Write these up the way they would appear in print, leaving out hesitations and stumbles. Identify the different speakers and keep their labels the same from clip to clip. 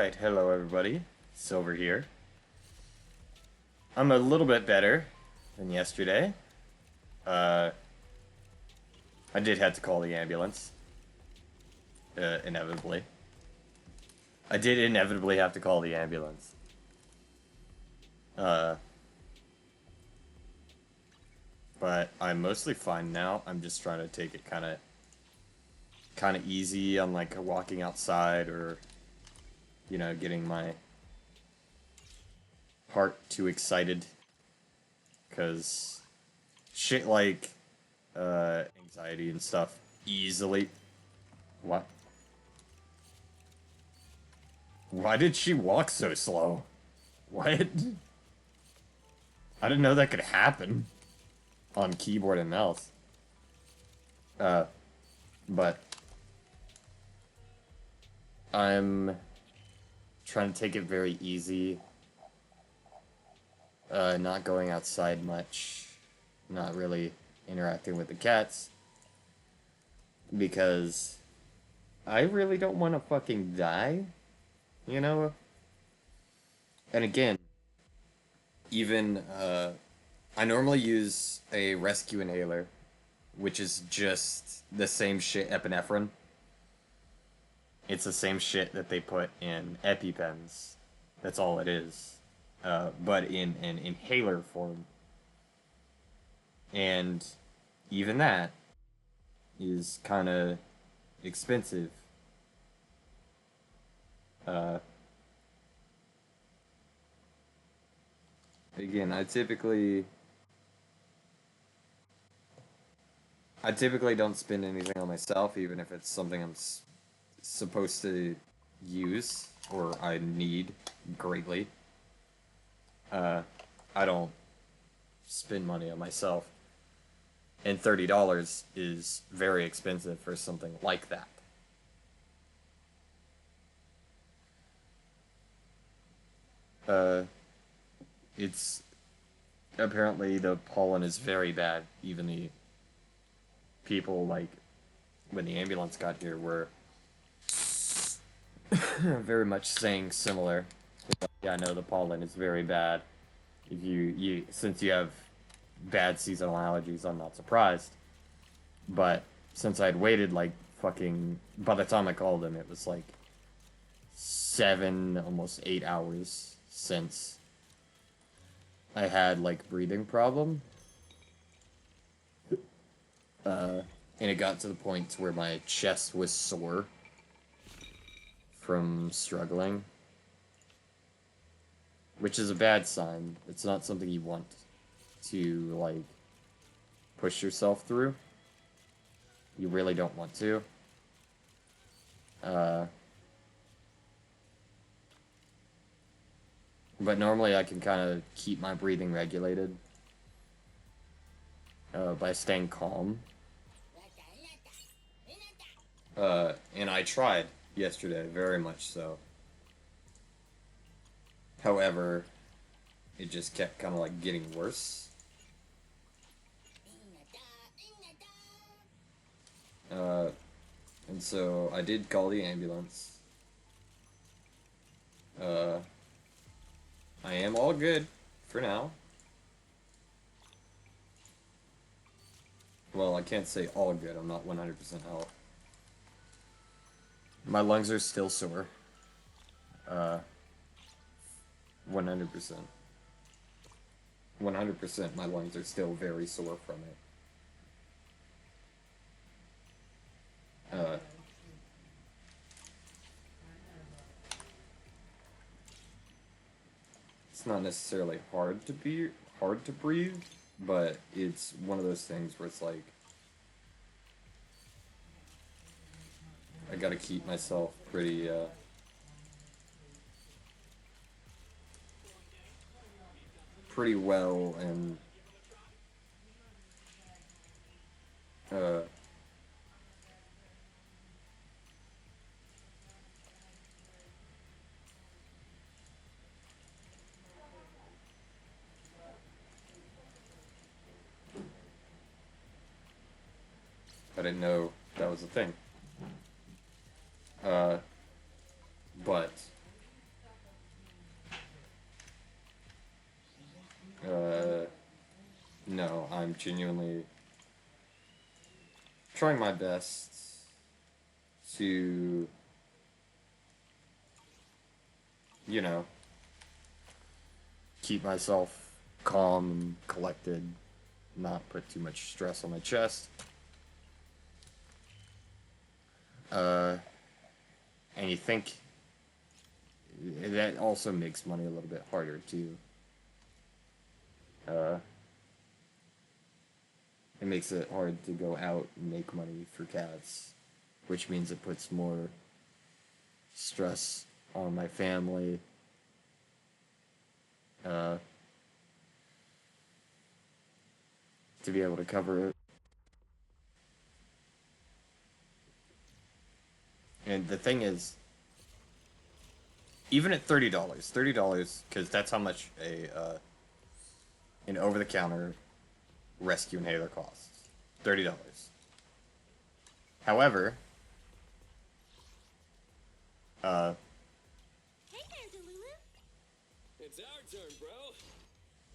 Speaker 1: Alright, hello everybody. Silver here. I'm a little bit better than yesterday. Uh, I did have to call the ambulance. Inevitably. I did inevitably have to call the ambulance. Uh, but I'm mostly fine now. I'm just trying to take it kind of easy on like walking outside or, getting my heart too excited. Because shit like anxiety and stuff easily. What? Why did she walk so slow? What? I didn't know that could happen on keyboard and mouse. Uh, but I'm trying to take it very easy. Not going outside much. Not really interacting with the cats. Because I really don't want to fucking die. You know? And again, even, I normally use a rescue inhaler, which is just the same shit epinephrine. It's the same shit that they put in EpiPens. That's all it is. But in an inhaler form. And even that is kind of expensive. Again, I typically don't spend anything on myself, even if it's something I'm supposed to use or I need greatly. I don't spend money on myself, and $30 is very expensive for something like that. Uh, it's apparently the pollen is very bad. Even the people, like, when the ambulance got here, were very much saying similar. Yeah, I know the pollen is very bad. If since you have bad seasonal allergies, I'm not surprised. But since I'd waited like fucking, by the time I called him, it was like 7, almost 8 hours since I had like breathing problem. And it got to the point where my chest was sore from struggling, which is a bad sign. It's not something you want to like push yourself through. You really don't want to. But normally I can kind of keep my breathing regulated by staying calm. And I tried yesterday, very much so. However, it just kept kind of like getting worse. And so I did call the ambulance. I am all good for now. Well, I can't say all good. I'm not 100% health. My lungs are still sore. 100%. 100% my lungs are still very sore from it. It's not necessarily hard to breathe, but it's one of those things where it's like I gotta keep myself pretty well, and I didn't know that was a thing. But genuinely trying my best to, you know, keep myself calm and collected, not put too much stress on my chest. And you think that also makes money a little bit harder too. Uh, it makes it hard to go out and make money for cats, which means it puts more stress on my family. Uh, to be able to cover it. And the thing is, even at $30, because that's how much a an over-the-counter rescue inhaler costs. $30. However, uh,
Speaker 2: Hey there, Delulu.
Speaker 3: It's our turn, bro.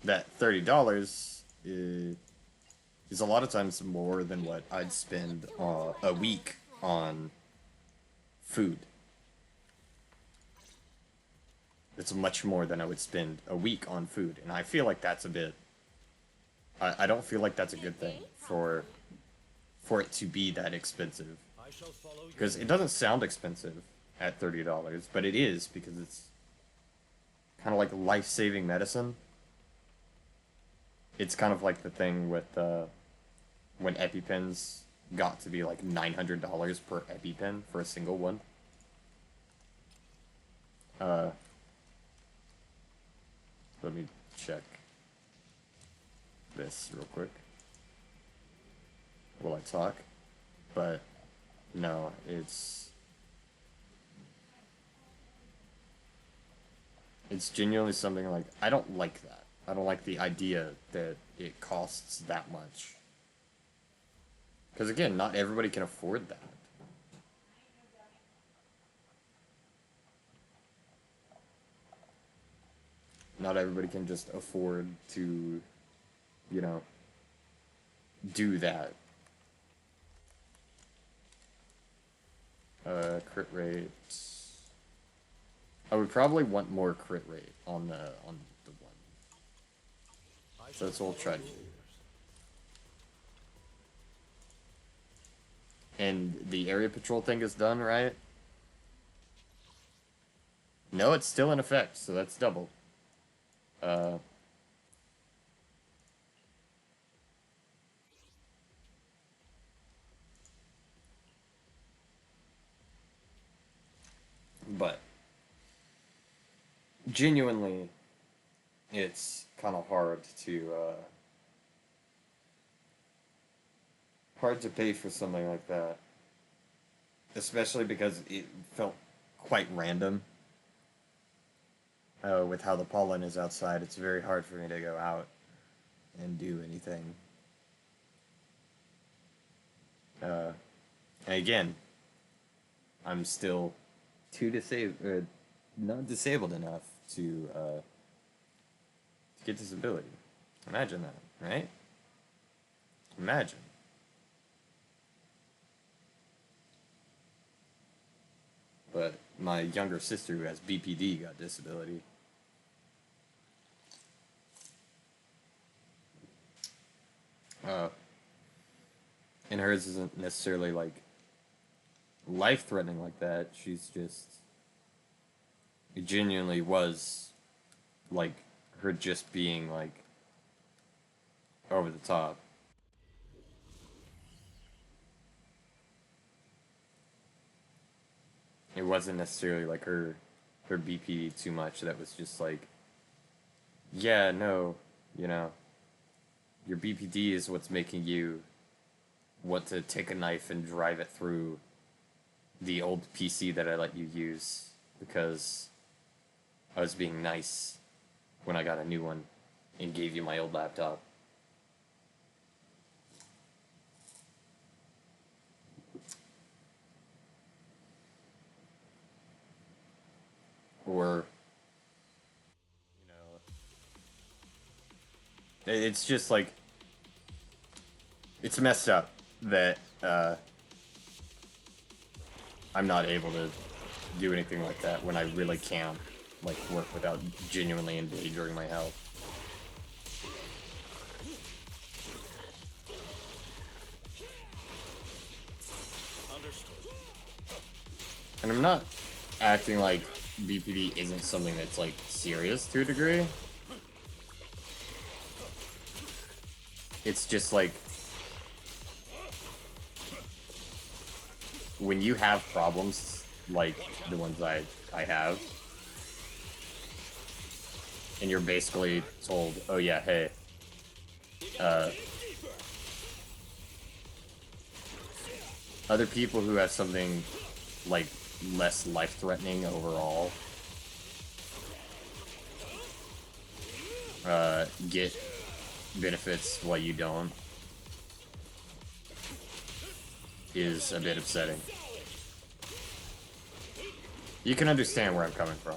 Speaker 1: that $30 is a lot of times more than what I'd spend a week on food. It's much more than I would spend a week on food, and I feel like that's a bit. I don't feel like that's a good thing for it to be that expensive,
Speaker 3: I shall follow you.
Speaker 1: because it doesn't sound expensive at $30, but it is because it's kind of like life-saving medicine. It's kind of like the thing with when EpiPens got to be like $900 per EpiPen for a single one. Let me check this real quick while I talk. But no, it's genuinely something like I don't like that. I don't like the idea that it costs that much. Because again, not everybody can afford that. Not everybody can just afford to, you know, do that. Crit rate. I would probably want more crit rate on the one. So that's what we'll try to do. And the area patrol thing is done, right? No, it's still in effect, so that's double. But genuinely, it's kind of hard to pay for something like that, especially because it felt quite random. With how the pollen is outside, it's very hard for me to go out and do anything. And again, I'm still not disabled enough to get disability. Imagine that, right? Imagine. But my younger sister who has BPD got disability. And hers isn't necessarily like life threatening like that. She's just. It genuinely was like her just being like over the top. It wasn't necessarily like her BPD too much. That was just like, yeah, no, you know, your BPD is what's making you want to take a knife and drive it through the old PC that I let you use because I was being nice when I got a new one and gave you my old laptop. Or, you know, it's just like It's messed up that I'm not able to do anything like that when I really can't, like, work without genuinely endangering my health.
Speaker 3: Understood.
Speaker 1: And I'm not acting like BPD isn't something that's, like, serious to a degree. It's just, like, when you have problems like the ones I have, and you're basically told, oh yeah, hey, uh, other people who have something, like, less life-threatening overall, get benefits while you don't, is a bit upsetting. You can understand where I'm coming from.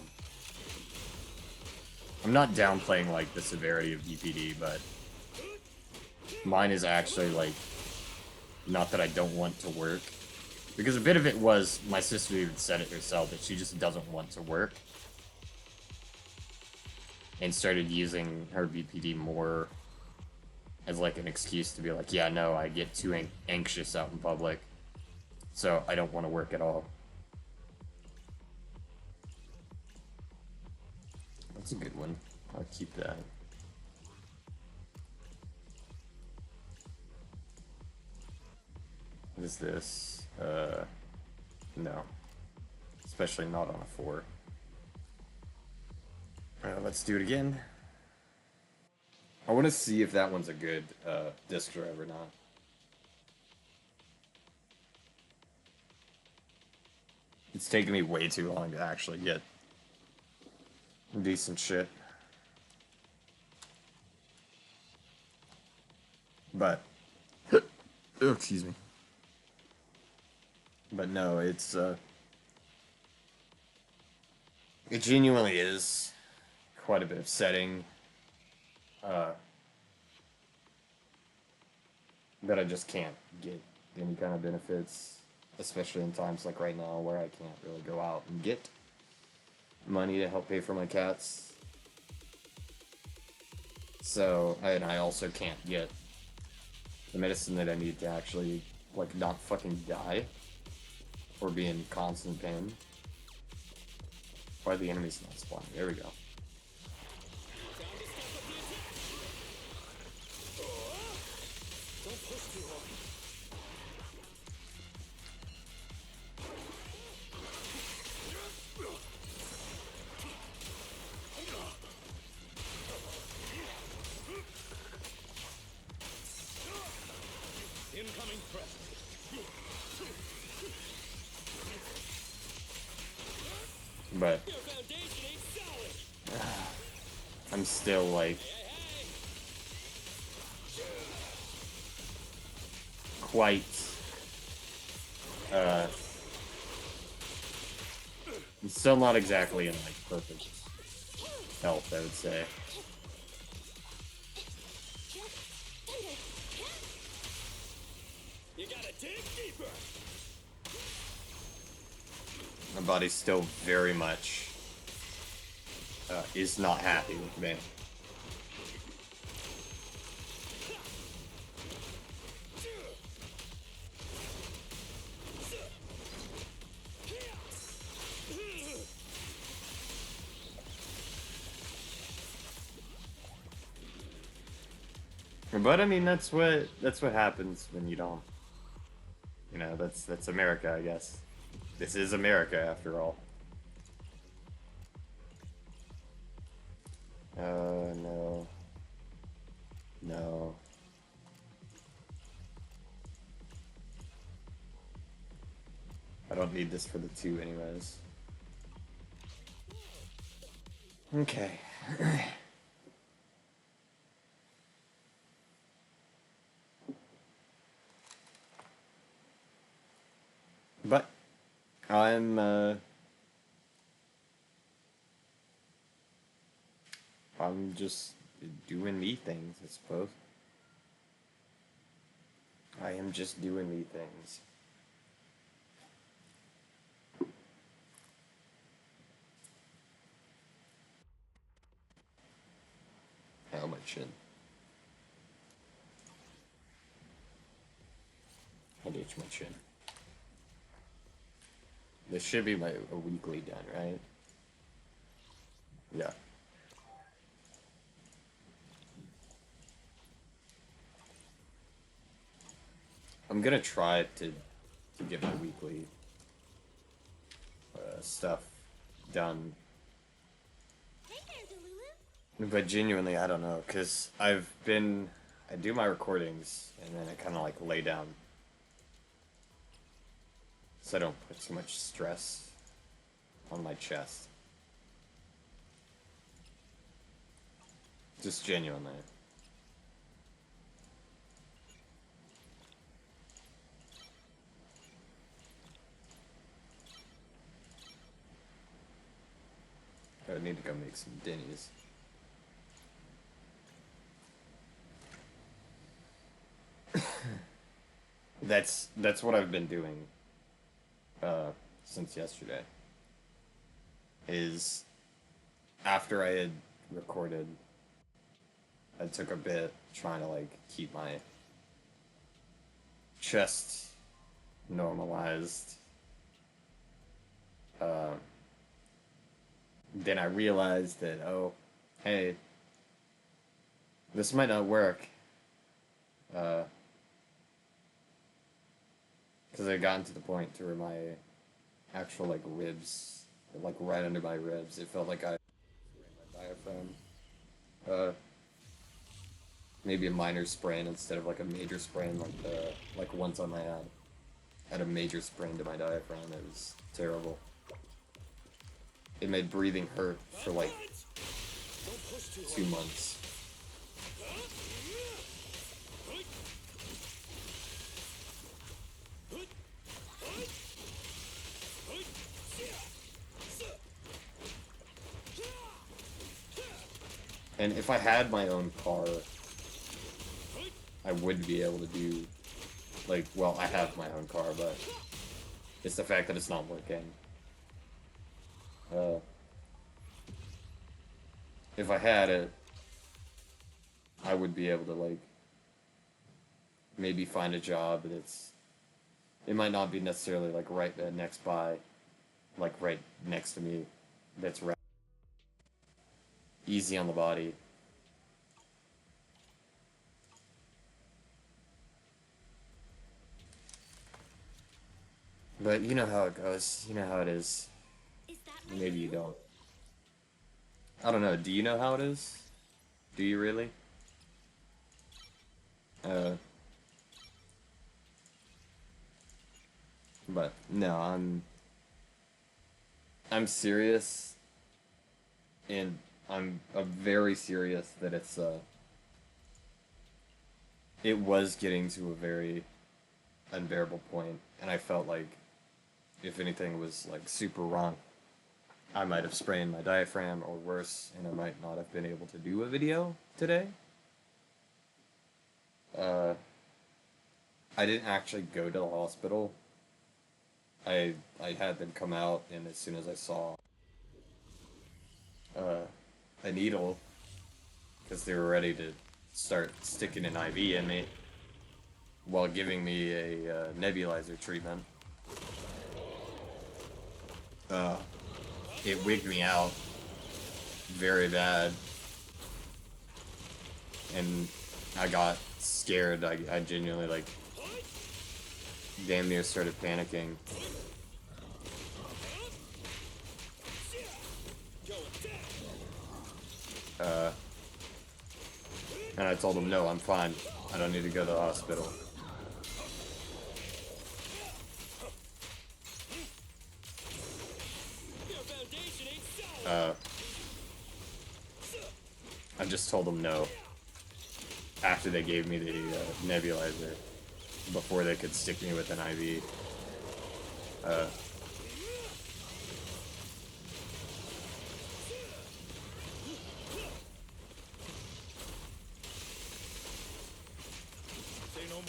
Speaker 1: I'm not downplaying, like, the severity of DPD, but mine is actually, like, not that I don't want to work. Because a bit of it was, my sister even said it herself, that she just doesn't want to work. And started using her BPD more as, like, an excuse to be like, yeah, no, I get too anxious out in public, so I don't want to work at all. That's a good one. I'll keep that. What is this? No. Especially not on a 4. Let's do it again. I want to see if that one's a good disc drive or not. It's taken me way too long to actually get decent shit. But, oh, excuse me. But no, it's, it genuinely is quite a bit of setting, that I just can't get any kind of benefits, especially in times like right now where I can't really go out and get money to help pay for my cats. So, and I also can't get the medicine that I need to actually, like, not fucking die or be in constant pain. Why are the enemies not spawning? There we go.
Speaker 3: Don't push too hard. Incoming threat.
Speaker 1: But
Speaker 3: Your foundation ain't solid.
Speaker 1: I'm still, like, quite, I'm still not exactly in, like, perfect health, I would say.
Speaker 3: You gotta dig deeper.
Speaker 1: My body's still very much, is not happy with me. But I mean, that's what happens when you don't. You know, that's America, I guess. This is America, after all. No. No. I don't need this for the 2 anyways. Okay. But I'm just doing me things, I suppose. I am just doing me things. How my chin? I'd itch my chin. This should be a weekly done, right? Yeah. I'm gonna try to get my weekly stuff done.
Speaker 2: Hey there, Delulu.
Speaker 1: But genuinely, I don't know, because I do my recordings, and then I kind of like lay down. So I don't put too much stress on my chest. Just genuinely. I need to go make some dinnies. That's what I've been doing since yesterday. Is after I had recorded, I took a bit trying to like keep my chest normalized. Then I realized that, oh, hey, this might not work. Because I gotten to the point to where my actual like ribs, like right under my ribs, it felt like I my diaphragm. Uh, Maybe a minor sprain instead of like a major sprain, like once on my head. Had a major sprain to my diaphragm. It was terrible. It made breathing hurt for like
Speaker 3: Don't push too
Speaker 1: 2
Speaker 3: hard.
Speaker 1: months. And if I had my own car, I would be able to do, like, well, I have my own car, but it's the fact that it's not working. Uh, if I had it, I would be able to, like, maybe find a job that's, it might not be necessarily, like, right next by, like, right next to me, that's right, easy on the body. But you know how it goes. You know how it is.
Speaker 2: Is that my
Speaker 1: Maybe you
Speaker 2: Delulu?
Speaker 1: don't. I don't know. Do you know how it is? Do you really? Uh, but no, I'm serious, and I'm very serious that it was getting to a very unbearable point, and I felt like if anything was like super wrong, I might have sprained my diaphragm or worse, and I might not have been able to do a video today. Uh, I didn't actually go to the hospital. I had them come out, and as soon as I saw uh, a needle, because they were ready to start sticking an IV in me while giving me a nebulizer treatment, uh, it wigged me out very bad, and I got scared. I genuinely like damn near started panicking. Uh, and I told him, no, I'm fine. I don't need to go to the hospital.
Speaker 3: Your foundation ain't solid.
Speaker 1: I just told them no after they gave me the nebulizer before they could stick me with an IV.
Speaker 3: Say no more.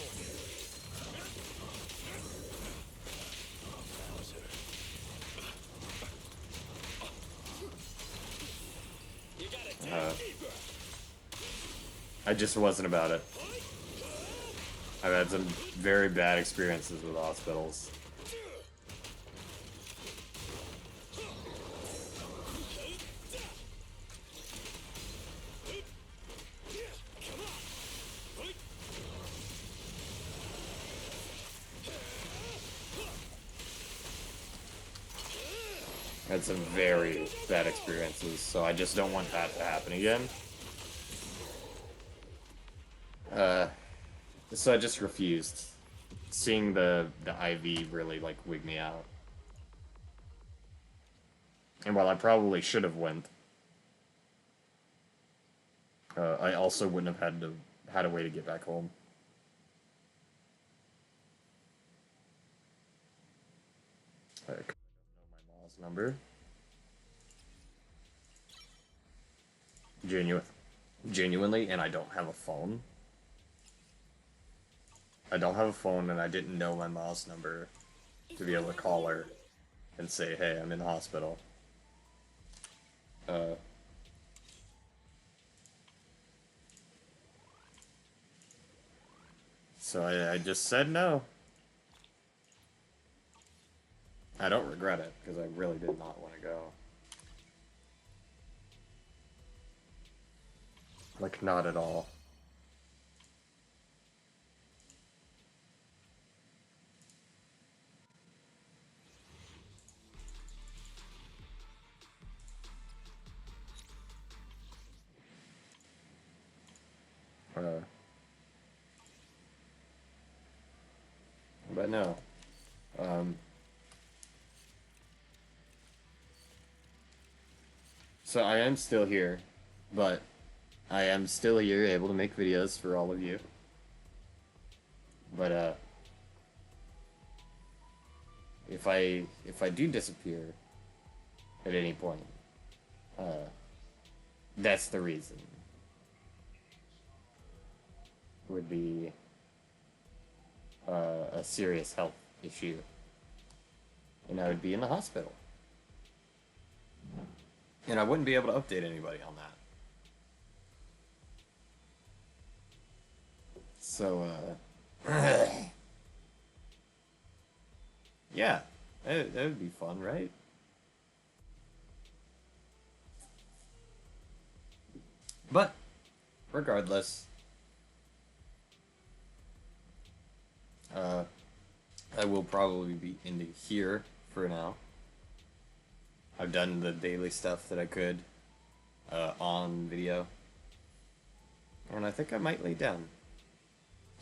Speaker 1: I just wasn't about it. I've had some very bad experiences with hospitals. I had some very bad experiences, so I just don't want that to happen again. So I just refused. Seeing the IV really like wigged me out. And while I probably should have went, I also wouldn't have had a way to get back home. I don't know my mom's number. Genuinely, and I don't have a phone. I don't have a phone, and I didn't know my mom's number to be able to call her and say, "Hey, I'm in the hospital." Uh, so I just said no. I don't regret it, because I really did not want to go. Like, not at all. Uh, but no. Um, so I am still here, but I am still here, able to make videos for all of you. But if I do disappear at any point, that's the reason. Would be a serious health issue, and I would be in the hospital, and I wouldn't be able to update anybody on that. So yeah, that would be fun, right? But regardless, I will probably be ending here for now. I've done the daily stuff that I could on video, and I think I might lay down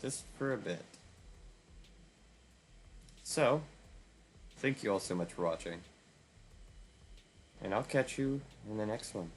Speaker 1: just for a bit. So, thank you all so much for watching, and I'll catch you in the next one.